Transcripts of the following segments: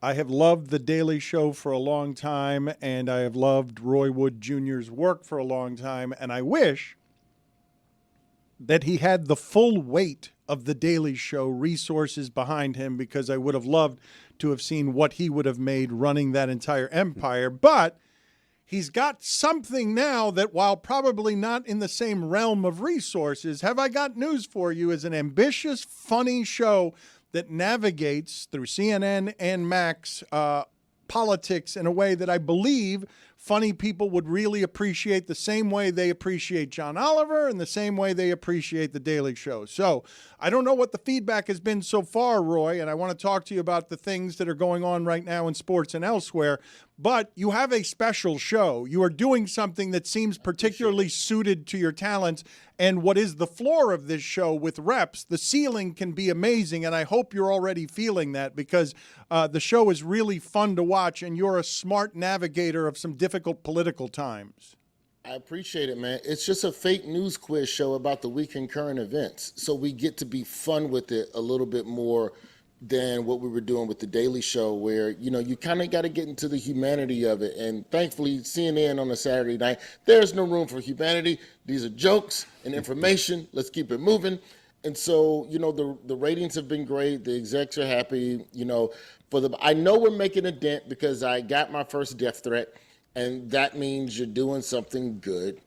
I have loved The Daily Show for a long time, and I have loved Roy Wood Jr.'s work for a long time, and I wish that he had the full weight of The Daily Show resources behind him, because I would have loved to have seen what he would have made running that entire empire. But he's got something now that, while probably not in the same realm of resources, have I got news for you, is an ambitious, funny show that navigates through CNN and Max politics in a way that I believe funny people would really appreciate, the same way they appreciate John Oliver and the same way they appreciate The Daily Show. So I don't know what the feedback has been so far, Roy, and I want to talk to you about the things that are going on right now in sports and elsewhere. But you have a special show. You are doing something that seems particularly suited to your talents. And what is the floor of this show with reps, the ceiling can be amazing. And I hope you're already feeling that, because the show is really fun to watch, and you're a smart navigator of some difficult political times. I appreciate it, man. It's just a fake news quiz show about the week in current events. So we get to be fun with it a little bit more than what we were doing with The Daily Show, where, you know, you kind of got to get into the humanity of it. And thankfully, CNN on a Saturday night, there's no room for humanity. These are jokes and information. Let's keep it moving. And so, you know, the ratings have been great. The execs are happy. You know, I know we're making a dent because I got my first death threat, and that means you're doing something good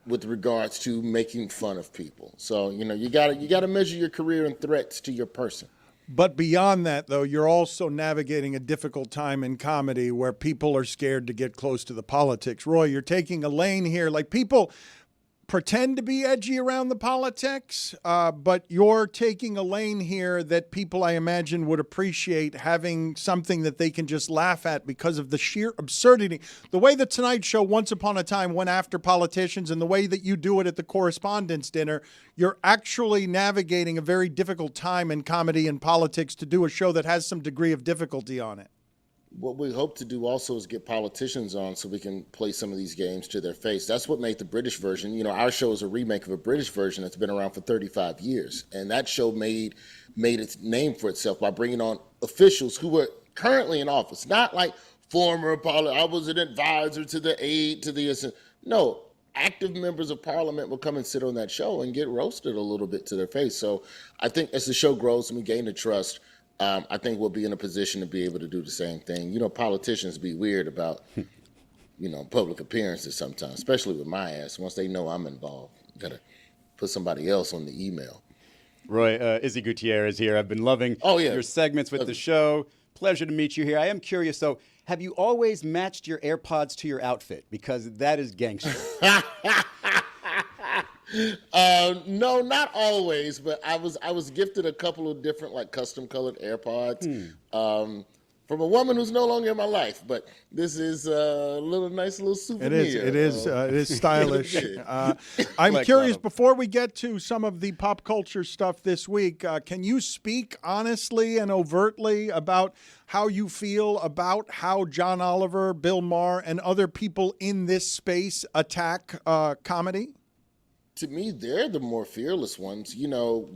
with regards to making fun of people. So, you know, you gotta measure your career and threats to your person. But beyond that, though, you're also navigating a difficult time in comedy where people are scared to get close to the politics. Roy, you're taking a lane here. Like, people pretend to be edgy around the politics, but you're taking a lane here that people, I imagine, would appreciate, having something that they can just laugh at because of the sheer absurdity. The way the Tonight Show once upon a time went after politicians, and the way that you do it at the Correspondents' Dinner, you're actually navigating a very difficult time in comedy and politics to do a show that has some degree of difficulty on it. What we hope to do also is get politicians on so we can play some of these games to their face. That's what made the British version. You know, our show is a remake of a British version that's been around for 35 years. And that show made its name for itself by bringing on officials who were currently in office. Not like former I was an advisor to the aide, to the... No, active members of parliament will come and sit on that show and get roasted a little bit to their face. So I think as the show grows and we gain the trust, I think we'll be in a position to be able to do the same thing. You know, politicians be weird about, you know, public appearances sometimes, especially with my ass. Once they know I'm involved, gotta put somebody else on the email. Roy, Izzy Gutierrez here. I've been loving your segments with the show. Pleasure to meet you here. I am curious, so have you always matched your AirPods to your outfit? Because that is gangster. No, not always, but I was gifted a couple of different, like, custom colored AirPods from a woman who's no longer in my life. But this is a nice little souvenir. It is stylish. I'm curious, before we get to some of the pop culture stuff this week, can you speak honestly and overtly about how you feel about how John Oliver, Bill Maher, and other people in this space attack comedy? To me, they're the more fearless ones. You know,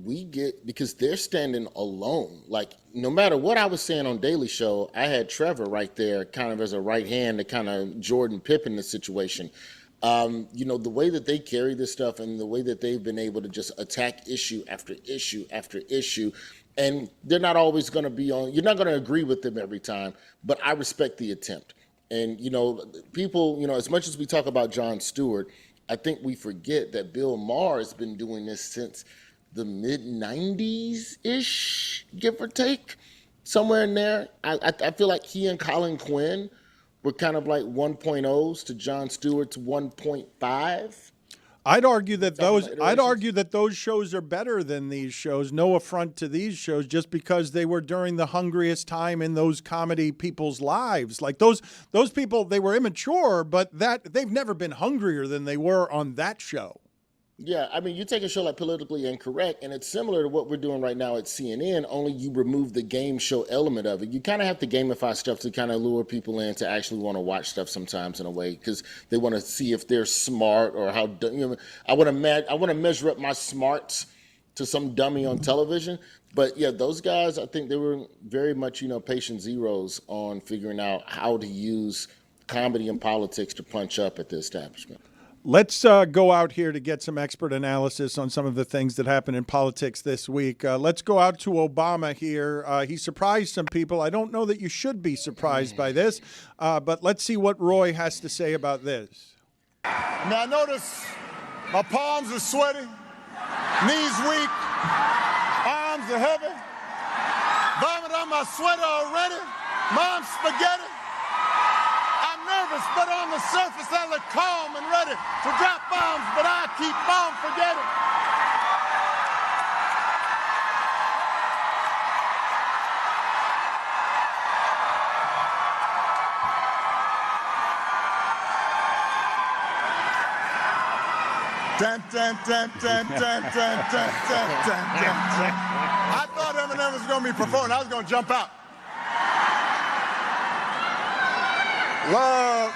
because they're standing alone. Like, no matter what I was saying on Daily Show, I had Trevor right there kind of as a right hand to kind of Jordan Pippen the situation. You know, the way that they carry this stuff and the way that they've been able to just attack issue after issue after issue. And they're not always going to be you're not going to agree with them every time, but I respect the attempt. And, you know, people, you know, as much as we talk about Jon Stewart, I think we forget that Bill Maher has been doing this since the mid-90s-ish, give or take, somewhere in there. I feel like he and Colin Quinn were kind of like 1.0s to Jon Stewart's 1.5. I'd argue that those shows are better than these shows. No affront to these shows, just because they were during the hungriest time in those comedy people's lives. Like those people, they were immature, but they've never been hungrier than they were on that show. Yeah, I mean, you take a show like Politically Incorrect, and it's similar to what we're doing right now at CNN, only you remove the game show element of it. You kind of have to gamify stuff to kind of lure people in to actually want to watch stuff sometimes in a way, because they want to see if they're smart or how, you know, I want to measure up my smarts to some dummy on television. But yeah, those guys, I think they were very much, patient zeros on figuring out how to use comedy and politics to punch up at the establishment. Let's go out here to get some expert analysis on some of the things that happened in politics this week. Let's go out to Obama here. He surprised some people. I don't know that you should be surprised by this, but let's see what Roy has to say about this. Now notice my palms are sweaty, knees weak, arms are heavy, vomit on my sweater already, mom's spaghetti. Nervous, but on the surface I look calm and ready to drop bombs, but I keep on forgetting. Dun, dun, dun, dun, dun, dun, dun, dun, dun, dun. I thought Eminem was going to be performing. I was going to jump out.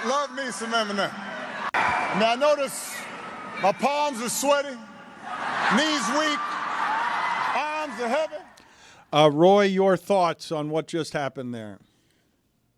Love me some Eminem. Now notice my palms are sweaty, knees weak, arms are heavy. Roy, your thoughts on what just happened there?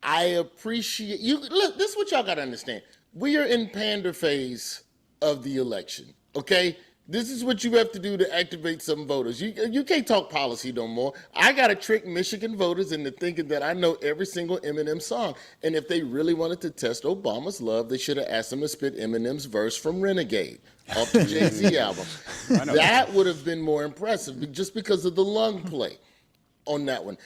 I appreciate you. Look, this is what y'all got to understand. We are in pander phase of the election, okay? This is what you have to do to activate some voters. You can't talk policy no more. I got to trick Michigan voters into thinking that I know every single Eminem song. And if they really wanted to test Obama's love, they should have asked him to spit Eminem's verse from Renegade off the Jay-Z album. That would have been more impressive just because of the lung play on that one.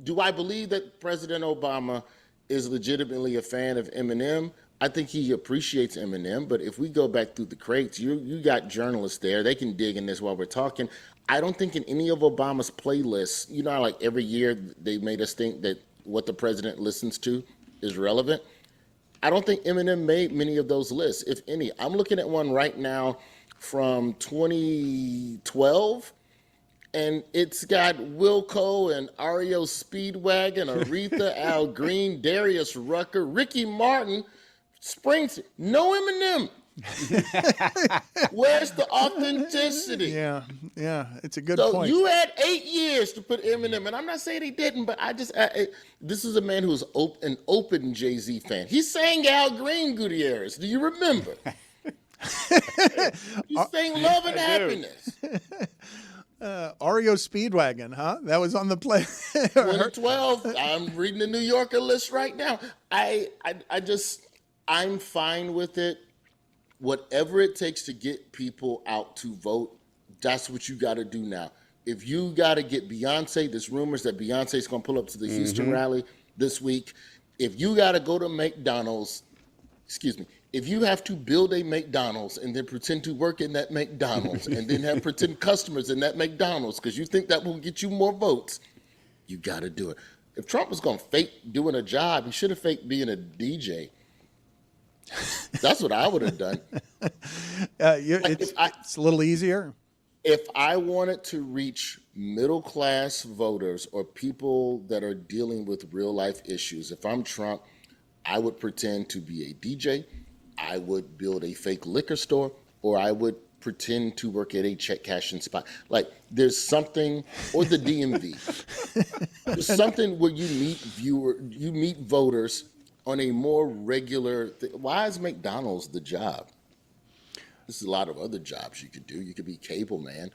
Do I believe that President Obama is legitimately a fan of Eminem? I think he appreciates Eminem, but if we go back through the crates, you got journalists there. They can dig in this while we're talking. I don't think in any of Obama's playlists, how like every year they made us think that what the president listens to is relevant. I don't think Eminem made many of those lists, if any. I'm looking at one right now from 2012, and it's got Wilco and REO Speedwagon, Aretha, Al Green, Darius Rucker, Ricky Martin, Springsteen, no Eminem. Where's the authenticity? Yeah, it's a good point. So you had 8 years to put Eminem, and I'm not saying he didn't, but this is a man who's an open Jay-Z fan. He sang Al Green Gutierrez. Do you remember? He sang Love and Happiness. REO Speedwagon, huh? That was on the play. 2012. I'm reading the New Yorker list right now. I'm fine with it. Whatever it takes to get people out to vote, that's what you got to do now. If you got to get Beyonce, there's rumors that Beyonce's going to pull up to the Houston rally this week. If you got to go to McDonald's, if you have to build a McDonald's and then pretend to work in that McDonald's and then have pretend customers in that McDonald's because you think that will get you more votes, you got to do it. If Trump was going to fake doing a job, he should have faked being a DJ. That's what I would have done. It's a little easier. If I wanted to reach middle-class voters or people that are dealing with real-life issues, if I'm Trump, I would pretend to be a DJ, I would build a fake liquor store, or I would pretend to work at a check cashing spot. Like, there's something, or the DMV. There's something where you meet voters on a more regular thing. Why is McDonald's the job? There's a lot of other jobs you could do. You could be cable man.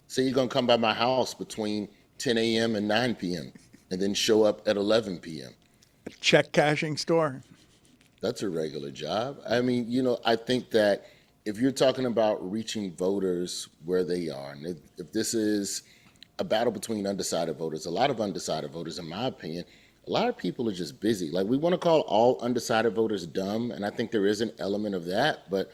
Say you're going to come by my house between 10 a.m. and 9 p.m. and then show up at 11 p.m. A check cashing store. That's a regular job. I mean, I think that if you're talking about reaching voters where they are, and if this is a battle between undecided voters, a lot of undecided voters, in my opinion, a lot of people are just busy. Like, we want to call all undecided voters dumb, and I think there is an element of that, but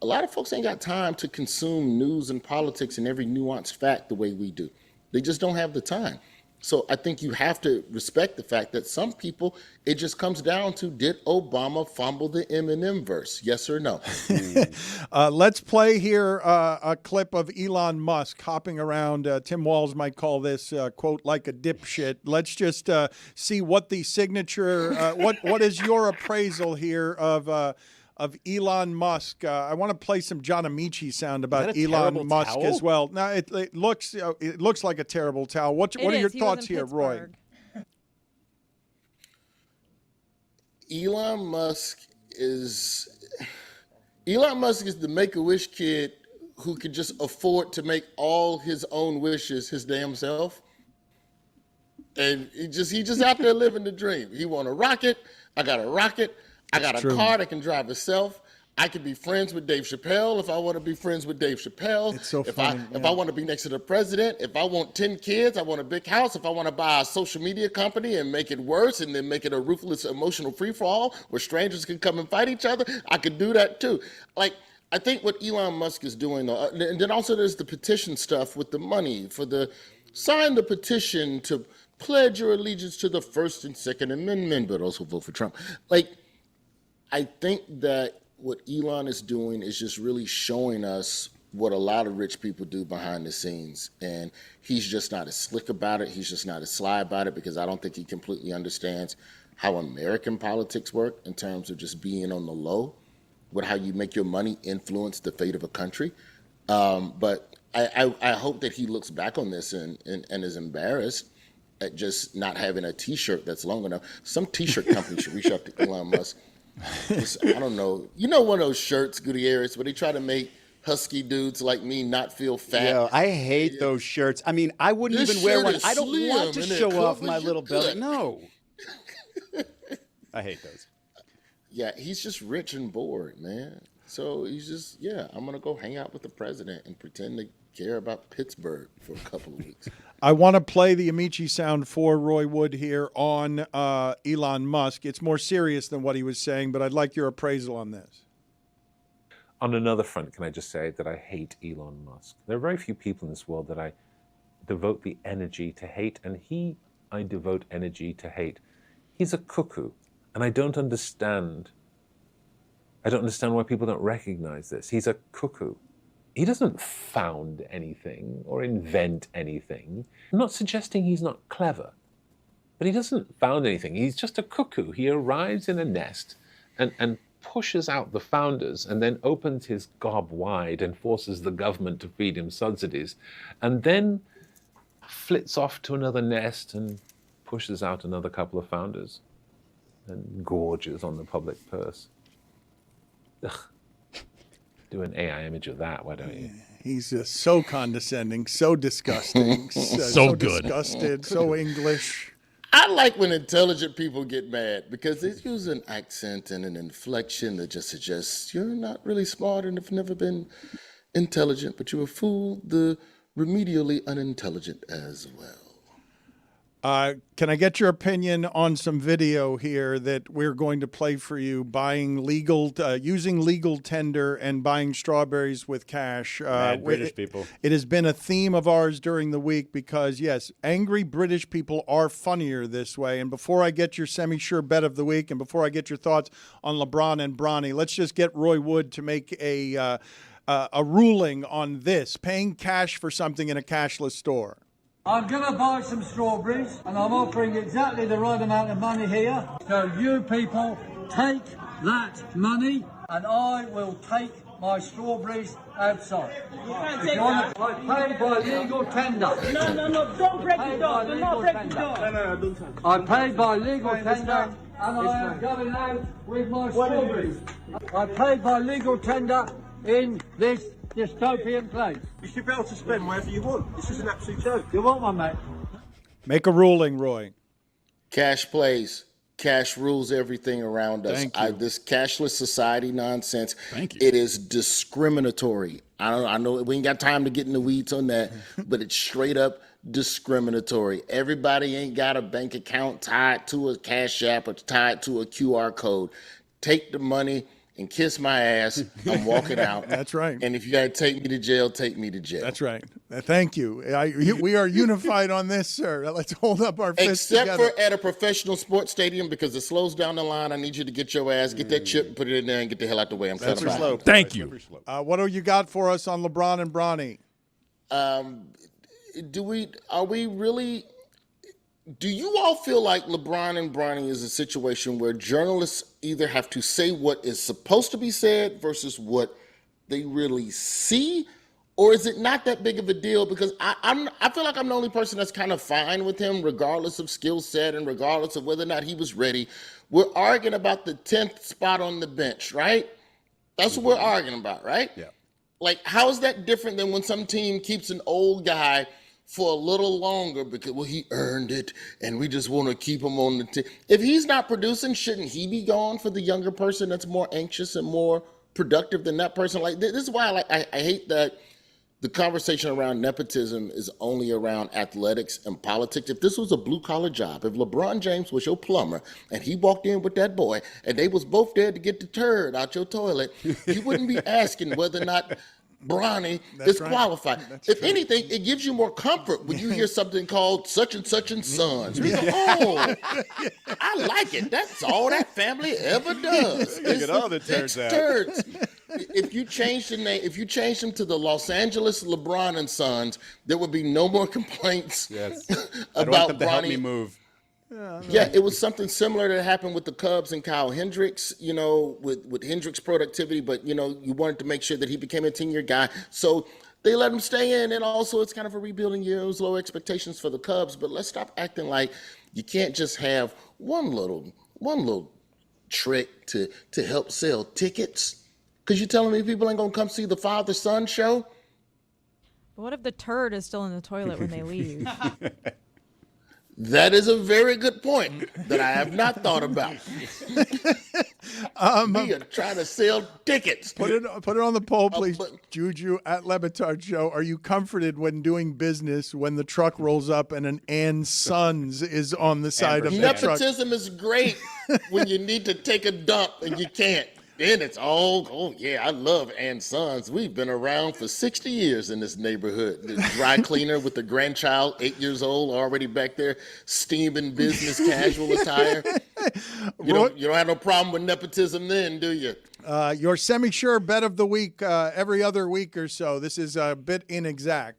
a lot of folks ain't got time to consume news and politics and every nuanced fact the way we do. They just don't have the time. So I think you have to respect the fact that some people, it just comes down to, did Obama fumble the Eminem verse? Yes or no? Let's play here a clip of Elon Musk hopping around. Tim Walz might call this, quote, like a dipshit. Let's just see what the signature, what is your appraisal here of of Elon Musk. I want to play some John Amaechi sound about Elon Musk towel? as well. Now it looks like a terrible towel. What are your thoughts here, Roy? Elon Musk is the Make-A-Wish kid who could just afford to make all his own wishes his damn self. And he just out there living the dream. He want a rocket. I got a rocket. I got a car that can drive itself. I can be friends with Dave Chappelle if I want to be friends with Dave Chappelle. It's so funny. If I want to be next to the president, if I want 10 kids, I want a big house. If I want to buy a social media company and make it worse and then make it a ruthless emotional free-for-all where strangers can come and fight each other, I could do that too. Like, I think what Elon Musk is doing, and then also there's the petition stuff with the money sign the petition to pledge your allegiance to the First and Second Amendment, but also vote for Trump. Like, I think that what Elon is doing is just really showing us what a lot of rich people do behind the scenes. And he's just not as slick about it. He's just not as sly about it, because I don't think he completely understands how American politics work in terms of just being on the low with how you make your money influence the fate of a country. But I hope that he looks back on this and is embarrassed at just not having a T-shirt that's long enough. Some T-shirt company should reach out to Elon Musk. I don't know. You know, one of those shirts, Gutierrez, where they try to make husky dudes like me not feel fat. Yeah, I hate those shirts. I mean, I wouldn't even wear one. I don't want to show off my little belly. No. I hate those. Yeah, he's just rich and bored, man. So he's just, I'm going to go hang out with the president and pretend to care about Pittsburgh for a couple of weeks. I want to play the Amaechi sound for Roy Wood here on Elon Musk. It's more serious than what he was saying, but I'd like your appraisal on this. On another front, can I just say that I hate Elon Musk? There are very few people in this world that I devote the energy to hate, and I devote energy to hate. He's a cuckoo, and I don't understand why people don't recognize this. He's a cuckoo. He doesn't found anything or invent anything. I'm not suggesting he's not clever, but he doesn't found anything. He's just a cuckoo. He arrives in a nest and pushes out the founders and then opens his gob wide and forces the government to feed him subsidies, and then flits off to another nest and pushes out another couple of founders and gorges on the public purse. Ugh. Do an AI image of that, why don't you? He's just so condescending, so disgusting, so good, disgusted, so English. I like when intelligent people get mad because they use an accent and an inflection that just suggests you're not really smart and have never been intelligent, but you have fooled the remedially unintelligent as well. Can I get your opinion on some video here that we're going to play for you? Using legal tender and buying strawberries with cash. Mad British people. It has been a theme of ours during the week because, yes, angry British people are funnier this way. And before I get your semi-sure bet of the week and before I get your thoughts on LeBron and Bronny, let's just get Roy Wood to make a ruling on this, paying cash for something in a cashless store. I'm going to buy some strawberries, and I'm offering exactly the right amount of money here. So you people take that money, and I will take my strawberries outside. You can't take that. I paid by legal tender. No, don't break the door. Do not break the door. No, don't touch. I paid by legal tender, and I am going out with my strawberries. I paid by legal tender in this dystopian place. You should be able to spend wherever you want. This is an absolute joke. You want one, mate? Make a ruling, Roy. Cash plays. Cash rules everything around us. This cashless society nonsense, it is discriminatory. I know we ain't got time to get in the weeds on that, but it's straight up discriminatory. Everybody ain't got a bank account tied to a Cash App or tied to a QR code. Take the money and kiss my ass. I'm walking out. That's right. And if you got to take me to jail, take me to jail. That's right. Thank you. We are unified on this, sir. Let's hold up our fists Except together. for at a professional sports stadium, because it slows down the line. I need you to get your ass, get that chip, put it in there, and get the hell out the way. I'm That's trying to slow. Thank you. What do you got for us on LeBron and Bronny? Are we really Do you all feel like LeBron and Bronny is a situation where journalists either have to say what is supposed to be said versus what they really see? Or is it not that big of a deal? Because I feel like I'm the only person that's kind of fine with him, regardless of skill set and regardless of whether or not he was ready. We're arguing about the 10th spot on the bench, right? That's what we're arguing about, right? Yeah. Like, how is that different than when some team keeps an old guy for a little longer because, well, he earned it and we just want to keep him on the team? If he's not producing, shouldn't he be gone for the younger person that's more anxious and more productive than that person? Like, this is why I hate that the conversation around nepotism is only around athletics and politics. If this was a blue-collar job, if LeBron James was your plumber and he walked in with that boy and they was both there to get the turd out your toilet, you wouldn't be asking whether or not Bronny is qualified. If anything, it gives you more comfort when you hear something called such and sons. You go, oh, I like it. That's all that family ever does. Look at all the turds out. Turds. If you change the name, if you change them to the Los Angeles LeBron and Sons, there would be no more complaints about Bronny. Help me move. Yeah, it was something similar that happened with the Cubs and Kyle Hendricks, with Hendricks' productivity, but, you wanted to make sure that he became a 10-year guy. So they let him stay in, and also it's kind of a rebuilding year. It was low expectations for the Cubs, but let's stop acting like you can't just have one little trick to help sell tickets. Because you're telling me people ain't going to come see the father-son show? But what if the turd is still in the toilet when they leave? That is a very good point that I have not thought about. We are trying to sell tickets. Put it on the poll, please. Juju at LeBatardShow. Are you comforted when doing business when the truck rolls up and an and Sons is on the side of the truck? Nepotism is great when you need to take a dump and you can't. Then it's all, oh yeah, I love and Sons. We've been around for 60 years in this neighborhood. The dry cleaner with the grandchild, 8 years old, already back there, steaming business casual attire. You don't have no problem with nepotism then, do you? Your semi-sure bet of the week every other week or so. This is a bit inexact.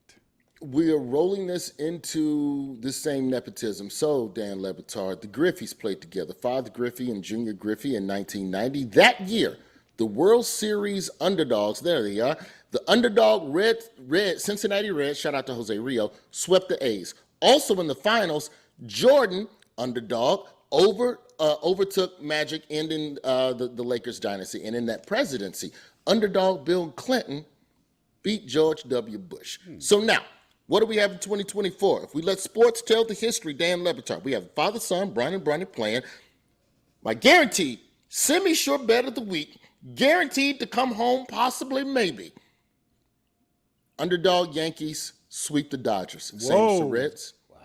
We are rolling this into the same nepotism. So, Dan LeBatard, the Griffeys played together, Father Griffey and Junior Griffey in 1990. That year, the World Series underdogs, there they are, the underdog red Cincinnati Reds, shout out to Jose Rio, swept the A's. Also in the finals, Jordan, underdog, overtook Magic, ending the Lakers dynasty. And in that presidency, underdog Bill Clinton beat George W. Bush. So now, what do we have in 2024? If we let sports tell the history, Dan LeBatard, we have father-son, Brian and Bronny playing. My guaranteed semi-sure bet of the week, guaranteed to come home, possibly, maybe. Underdog Yankees sweep the Dodgers. Same as the Reds. Wow.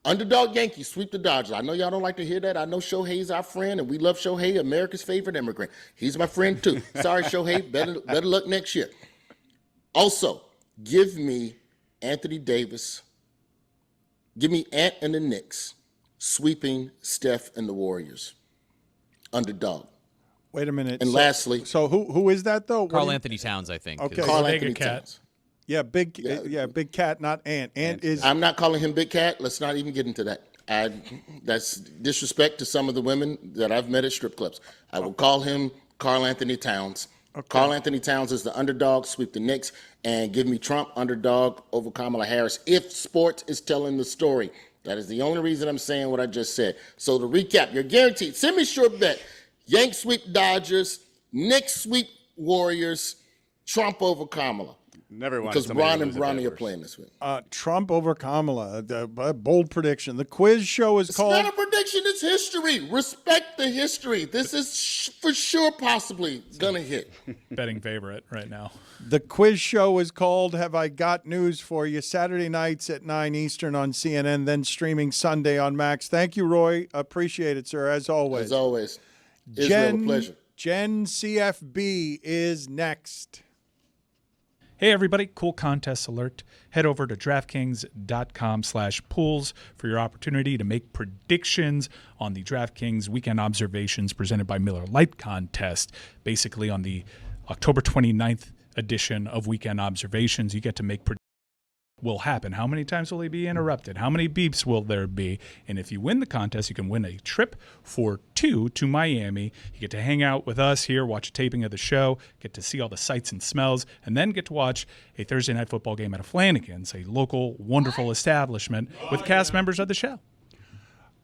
Underdog Yankees sweep the Dodgers. I know y'all don't like to hear that. I know Shohei's our friend, and we love Shohei, America's favorite immigrant. He's my friend, too. Sorry, Shohei. Better luck next year. Also, give me Anthony Davis. Give me Ant and the Knicks sweeping Steph and the Warriors. Underdog. Wait a minute. And lastly, so who is that though? Carl Anthony Towns, I think. Okay. Carl Anthony Towns. Yeah, Big Cat, not Ant. Ant is. I'm not calling him Big Cat. Let's not even get into that. That's disrespect to some of the women that I've met at strip clubs. I will call him Carl Anthony Towns. Okay. Carl Anthony Towns is the underdog, sweep the Knicks, and give me Trump underdog over Kamala Harris if sports is telling the story. That is the only reason I'm saying what I just said. So to recap, you're guaranteed, semi-sure bet, Yanks sweep Dodgers, Knicks sweep Warriors, Trump over Kamala. Never wanted because Bron and Bronny are playing this week. Trump over Kamala, a bold prediction. The quiz show is called... It's not a prediction, it's history. Respect the history. This is for sure possibly going to hit. Betting favorite right now. The quiz show is called Have I Got News For You? Saturday nights at 9 Eastern on CNN, then streaming Sunday on Max. Thank you, Roy. Appreciate it, sir, as always. As always. Israel, a pleasure. Jen CFB is next. Hey everybody, cool contest alert. Head over to DraftKings.com/pools for your opportunity to make predictions on the DraftKings Weekend Observations presented by Miller Lite contest. Basically on the October 29th edition of Weekend Observations, you get to make predictions will happen? How many times will he be interrupted? How many beeps will there be? And if you win the contest, you can win a trip for 2 to Miami. You get to hang out with us here, watch a taping of the show, get to see all the sights and smells, and then get to watch a Thursday night football game at a Flanagan's, a local, wonderful establishment with cast members of the show.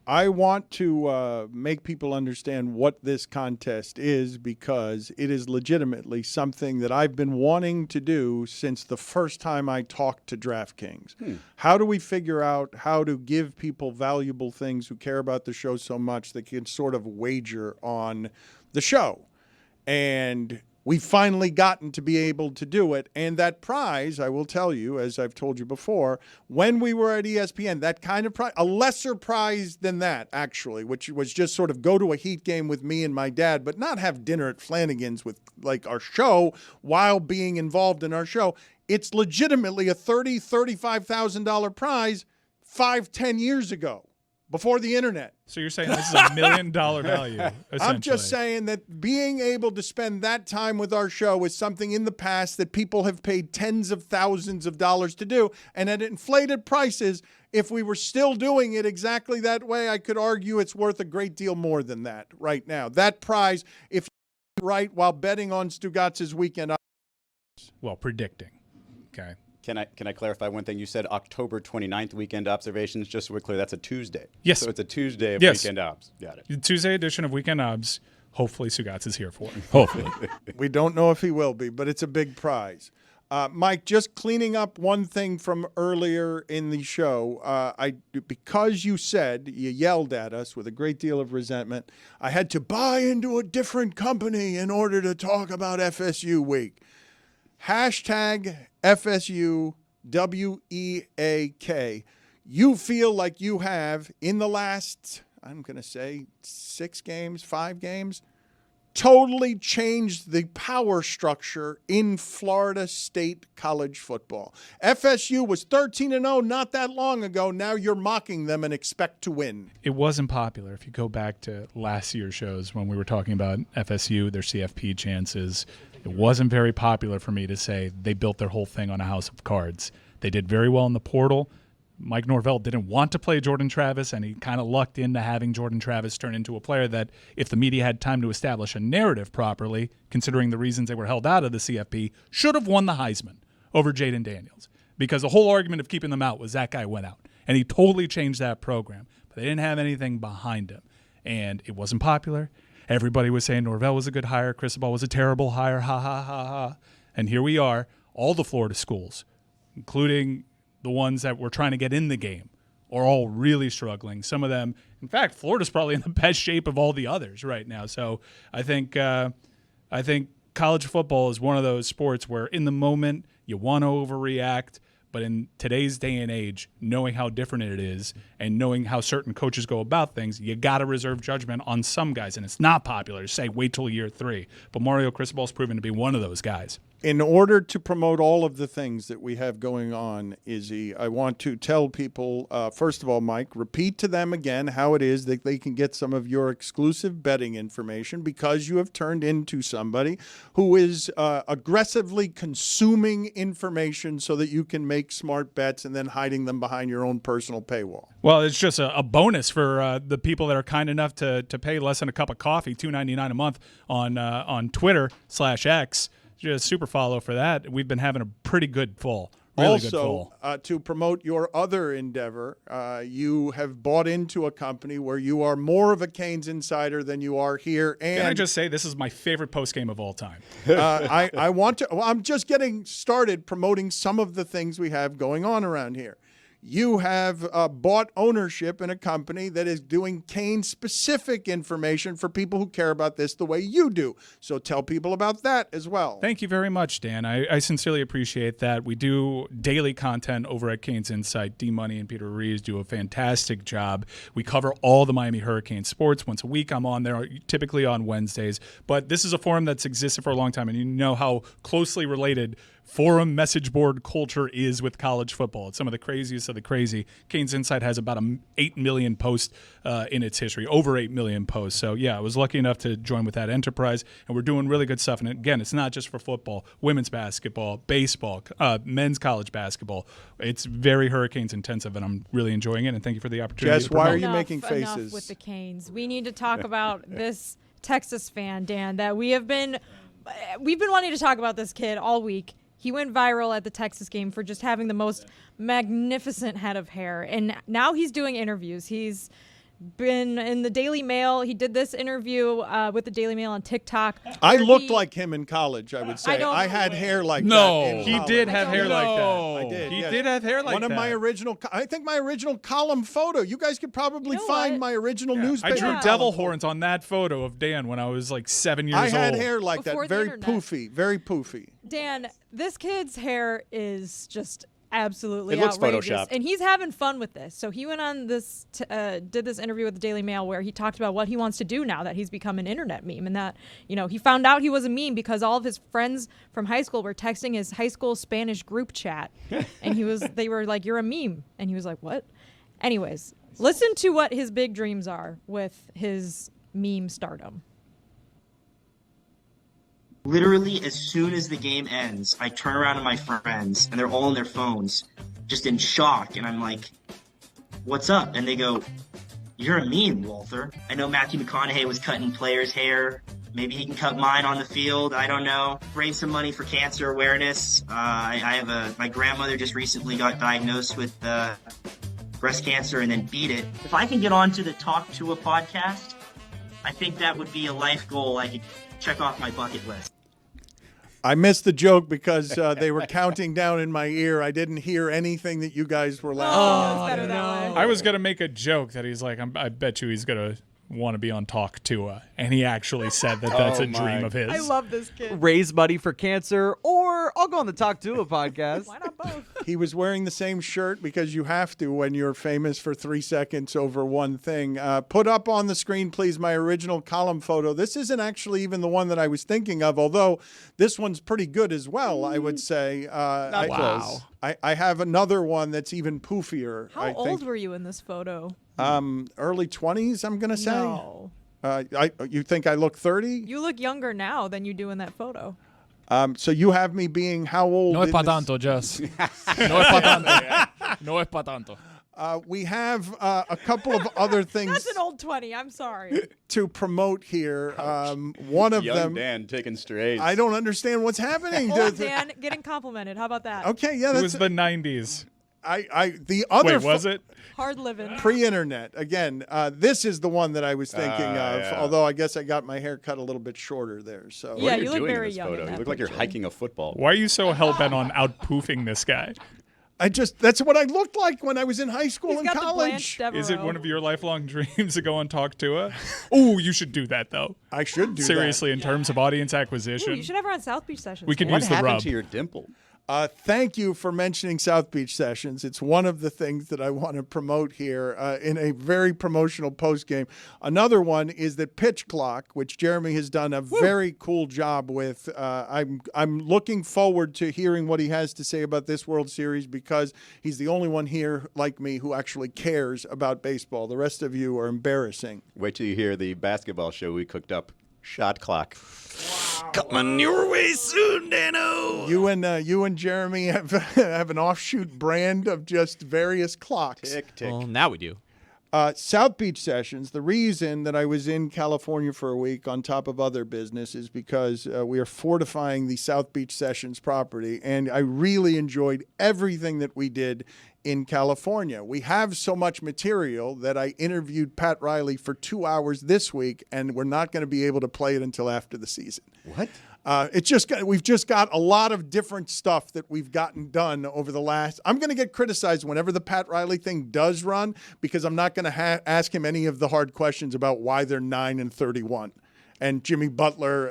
I want to make people understand what this contest is, because it is legitimately something that I've been wanting to do since the first time I talked to DraftKings. How do we figure out how to give people valuable things who care about the show so much that can sort of wager on the show? And we've finally gotten to be able to do it. And that prize, I will tell you, as I've told you before, when we were at ESPN, that kind of prize, a lesser prize than that, actually, which was just sort of go to a Heat game with me and my dad, but not have dinner at Flanagan's with like our show while being involved in our show. It's legitimately a $35,000 prize 5-10 years ago, before the internet. So you're saying this is $1 million value, I'm just saying that being able to spend that time with our show is something in the past that people have paid tens of thousands of dollars to do. And at inflated prices, if we were still doing it exactly that way, I could argue it's worth a great deal more than that right now. That prize, if you're right, while betting on Stugotz's weekend. Well, predicting. Okay. Can I clarify one thing? You said October 29th weekend observations. Just so we're clear, that's a Tuesday. Yes. So it's a Tuesday of weekend obs. Got it. The Tuesday edition of Weekend Obs. Hopefully Stugotz is here for it. Hopefully. We don't know if he will be, but it's a big prize. Mike, just cleaning up one thing from earlier in the show. Because you yelled at us with a great deal of resentment, I had to buy into a different company in order to talk about FSU week. Hashtag FSU WEAK. You feel like you have, in the last, I'm going to say 5 games, totally changed the power structure in Florida State college football. FSU was 13-0 not that long ago. Now you're mocking them and expect to win. It wasn't popular. If you go back to last year's shows when we were talking about FSU, their CFP chances, it wasn't very popular for me to say they built their whole thing on a house of cards. They did very well in the portal. Mike Norvell didn't want to play Jordan Travis, and he kind of lucked into having Jordan Travis turn into a player that, if the media had time to establish a narrative properly, considering the reasons they were held out of the CFP, should have won the Heisman over Jaden Daniels. Because the whole argument of keeping them out was that guy went out. And he totally changed that program. But they didn't have anything behind him. And it wasn't popular. Everybody was saying Norvell was a good hire, Cristobal was a terrible hire, ha, ha, ha, ha. And here we are, all the Florida schools, including the ones that were trying to get in the game, are all really struggling. Some of them, in fact, Florida's probably in the best shape of all the others right now. So I think college football is one of those sports where in the moment you want to overreact, but in today's day and age, knowing how different it is and knowing how certain coaches go about things, you got to reserve judgment on some guys. And it's not popular to say wait till year 3. But Mario Cristobal's proven to be one of those guys. In order to promote all of the things that we have going on, Izzy, I want to tell people, first of all, Mike, repeat to them again how it is that they can get some of your exclusive betting information, because you have turned into somebody who is aggressively consuming information so that you can make smart bets and then hiding them behind your own personal paywall. Well, it's just a bonus for the people that are kind enough to pay less than a cup of coffee, $2.99 a month on Twitter/X. Just super follow for that. We've been having a pretty good fall. Really good fall. To promote your other endeavor, you have bought into a company where you are more of a Kane's insider than you are here. And can I just say this is my favorite postgame of all time? I want to. Well, I'm just getting started promoting some of the things we have going on around here. You have bought ownership in a company that is doing Kane-specific information for people who care about this the way you do. So tell people about that as well. Thank you very much, Dan. I sincerely appreciate that. We do daily content over at Kane's Insight. D-Money and Peter Reeves do a fantastic job. We cover all the Miami Hurricane sports once a week. I'm on there typically on Wednesdays. But this is a forum that's existed for a long time, and you know how closely related forum message board culture is with college football. It's some of the craziest of the crazy. Kane's Insight has about 8 million posts in its history, over 8 million posts. So, yeah, I was lucky enough to join with that enterprise, and we're doing really good stuff. And, again, it's not just for football, women's basketball, baseball, men's college basketball. It's very Hurricanes intensive, and I'm really enjoing it, and thank you for the opportunity. Jess, why are you making faces? Enough with the Canes. We need to talk about this Texas fan, Dan, that we've been wanting to talk about this kid all week. He went viral at the Texas game for just having the most magnificent head of hair. And now he's doing interviews. He's been in the Daily Mail. He did this interview with the Daily Mail on TikTok. I looked like him in college, I would say. I had hair like that. No, he did have hair like that. I did. He did have hair like that. One of my original, I think my original column photo. You guys could probably find my original newspaper. I drew devil horns on that photo of Dan when I was like 7 years old. I had hair like Before that. Very internet. poofy. Very poofy. Dan, this kid's hair is just absolutely It looks outrageous, photoshopped. and he's having fun with this. So he went on this, did this interview with the Daily Mail where he talked about what he wants to do now that he's become an internet meme, and that he found out he was a meme because all of his friends from high school were texting his high school Spanish group chat, and they were like, "You're a meme," and he was like, "What?" Anyways, listen to what his big dreams are with his meme stardom. Literally, as soon as the game ends, I turn around to my friends, and they're all on their phones, just in shock, and I'm like, what's up? And they go, you're a meme, Walter. I know Matthew McConaughey was cutting players' hair. Maybe he can cut mine on the field. I don't know. Raise some money for cancer awareness. My grandmother just recently got diagnosed with breast cancer and then beat it. If I can get onto the Talk to a podcast, I think that would be a life goal I could check off my bucket list. I missed the joke because they were counting down in my ear. I didn't hear anything that you guys were laughing at. I was going to make a joke that he's like, I bet you he's going to want to be on Talk to and he actually said that that's a dream of his. I love this kid. Raise money for cancer, or I'll go on the Talk to a podcast. Why not both? He was wearing the same shirt because you have to when you're famous for 3 seconds over one thing. Put up on the screen, please, my original column photo. This isn't actually even the one that I was thinking of, although this one's pretty good as well, I would say. Wow. I have another one that's even poofier. How old were you in this photo? Early 20s, I'm going to say. No. You think I look 30? You look younger now than you do in that photo. So you have me being how old? No es pa tanto, Jess. No es pa tanto. No es pa tanto. We have a couple of other things. That's an old 20. I'm sorry. To promote here. One of Young them. Dan taking strays. I don't understand what's happening. Old Dan getting complimented. How about that? Okay, yeah, It was the 90s. The other. Wait, was it? Hard living. Pre-internet. Again, this is the one that I was thinking of. Yeah. Although I guess I got my hair cut a little bit shorter there. So Yeah, What are you look doing in very this young. photo? in that You look like you're picture. hiking a football. Why are you so hell-bent on out-poofing this guy? that's what I looked like when I was in high school He's and got college. the Blanche Devereaux. Is it one of your lifelong dreams to go on Talk to? Ooh, you should do that, though. I should do Seriously, in terms of audience acquisition. Ooh, you should have her on South Beach Sessions. We could What use the happened rub. to your dimple? Thank you for mentioning South Beach Sessions. It's one of the things that I want to promote here in a very promotional post game. Another one is that Pitch Clock, which Jeremy has done a very cool job with. I'm looking forward to hearing what he has to say about this World Series because he's the only one here like me who actually cares about baseball. The rest of you are embarrassing. Wait till you hear the basketball show we cooked up. Shot clock. Coming your way soon, Dano. You and Jeremy have an offshoot brand of just various clocks. Tick, tick. Well, now we do. South Beach Sessions, the reason that I was in California for a week on top of other business is because we are fortifying the South Beach Sessions property, and I really enjoyed everything that we did in California. We have so much material that I interviewed Pat Riley for 2 hours this week, and we're not going to be able to play it until after the season. What? We've just got a lot of different stuff that we've gotten done over the last. I'm going to get criticized whenever the Pat Riley thing does run because I'm not going to ask him any of the hard questions about why they're 9-31. and Jimmy Butler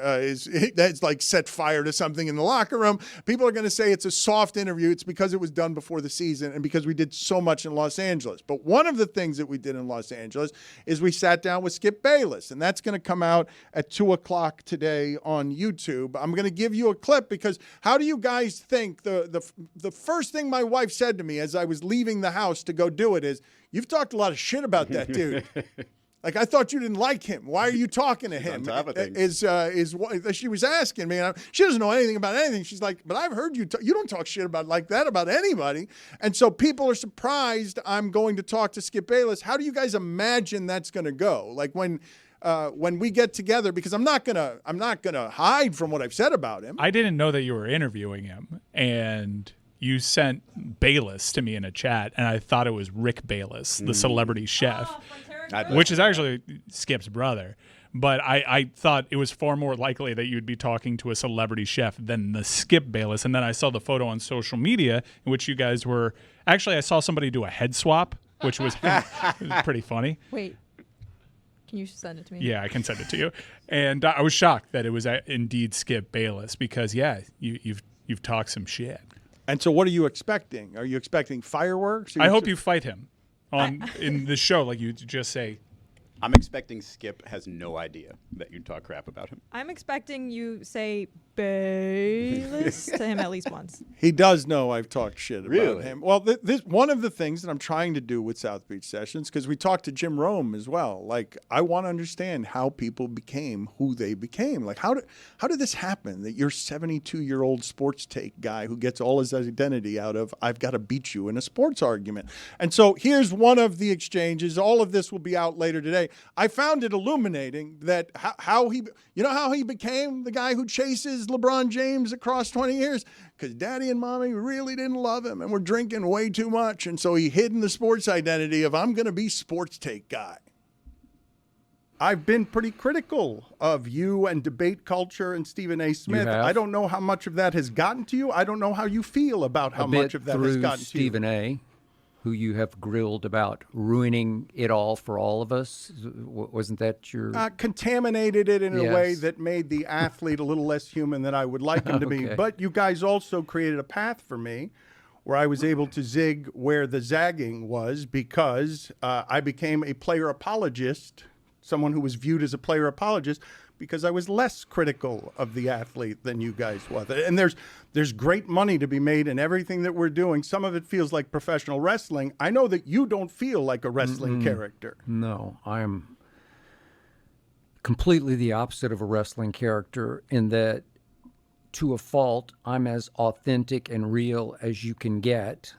that's like set fire to something in the locker room, people are going to say it's a soft interview. It's because it was done before the season and because we did so much in Los Angeles. But one of the things that we did in Los Angeles is we sat down with Skip Bayless, and that's going to come out at 2:00 today on YouTube. I'm going to give you a clip because how do you guys think the first thing my wife said to me as I was leaving the house to go do it is, "You've talked a lot of shit about that dude." Like, I thought you didn't like him. Why are you talking to him? On top of things. Is what she was asking me. And she doesn't know anything about anything. She's like, but I've heard you. You don't talk shit about like that about anybody. And so people are surprised I'm going to talk to Skip Bayless. How do you guys imagine that's going to go? Like when we get together, because I'm not gonna hide from what I've said about him. I didn't know that you were interviewing him, and you sent Bayless to me in a chat, and I thought it was Rick Bayless, the celebrity chef, which is actually Skip's brother. But I thought it was far more likely that you'd be talking to a celebrity chef than the Skip Bayless. And then I saw the photo on social media in which you guys were – actually, I saw somebody do a head swap, which was pretty funny. Wait. Can you send it to me? Yeah, I can send it to you. And I was shocked that it was indeed Skip Bayless because, yeah, you've talked some shit. And so what are you expecting? Are you expecting fireworks? I hope you fight him in the show. Like you just say, I'm expecting Skip has no idea that you talk crap about him. I'm expecting you say Bayless to him at least once. He does know I've talked shit about him. Well, this one of the things that I'm trying to do with South Beach Sessions, because we talked to Jim Rome as well. Like, I want to understand how people became who they became. Like, how did this happen that you're 72-year-old sports take guy who gets all his identity out of I've got to beat you in a sports argument? And so here's one of the exchanges. All of this will be out later today. I found it illuminating that how he became the guy who chases LeBron James across 20 years? Because daddy and mommy really didn't love him and were drinking way too much. And so he hid in the sports identity of I'm going to be sports take guy. I've been pretty critical of you and debate culture and Stephen A. Smith. I don't know how much of that has gotten to you. I don't know how you feel about how much of that has gotten to you. Stephen A., who you have grilled about ruining it all for all of us. Wasn't that your... Contaminated it in a way that made the athlete a little less human than I would like him to be. But you guys also created a path for me where I was able to zig where the zagging was because I became a player apologist, someone who was viewed as a player apologist, because I was less critical of the athlete than you guys was. And there's great money to be made in everything that we're doing. Some of it feels like professional wrestling. I know that you don't feel like a wrestling character. No, I am completely the opposite of a wrestling character in that, to a fault, I'm as authentic and real as you can get.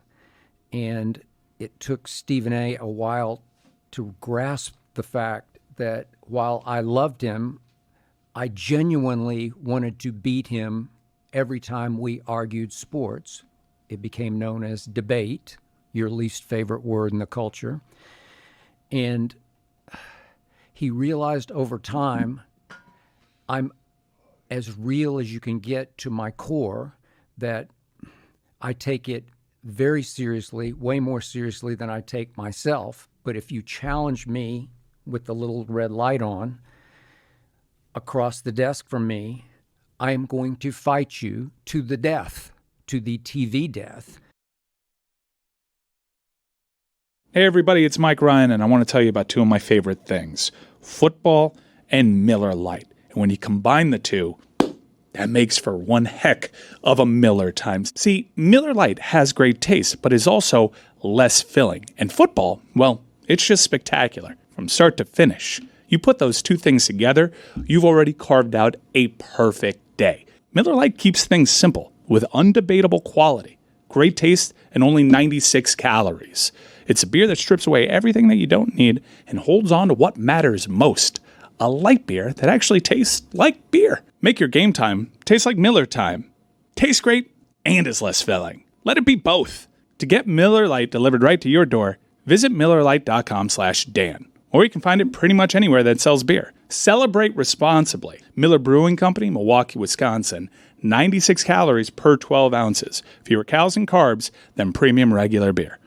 And it took Stephen A. a while to grasp the fact that while I loved him, I genuinely wanted to beat him every time we argued sports. It became known as debate, your least favorite word in the culture. And he realized over time, I'm as real as you can get to my core, that I take it very seriously, way more seriously than I take myself. But if you challenge me with the little red light on, across the desk from me, I am going to fight you to the death, to the TV death. Hey everybody, it's Mike Ryan, and I want to tell you about two of my favorite things, football and Miller Lite. And when you combine the two, that makes for one heck of a Miller time. See, Miller Lite has great taste, but is also less filling. And football, well, it's just spectacular from start to finish. You put those two things together, you've already carved out a perfect day. Miller Lite keeps things simple with undebatable quality, great taste, and only 96 calories. It's a beer that strips away everything that you don't need and holds on to what matters most. A light beer that actually tastes like beer. Make your game time taste like Miller time. Tastes great and is less filling. Let it be both. To get Miller Lite delivered right to your door, visit MillerLite.com/Dan. Or you can find it pretty much anywhere that sells beer. Celebrate responsibly. Miller Brewing Company, Milwaukee, Wisconsin. 96 calories per 12 ounces. Fewer calories and carbs than premium regular beer.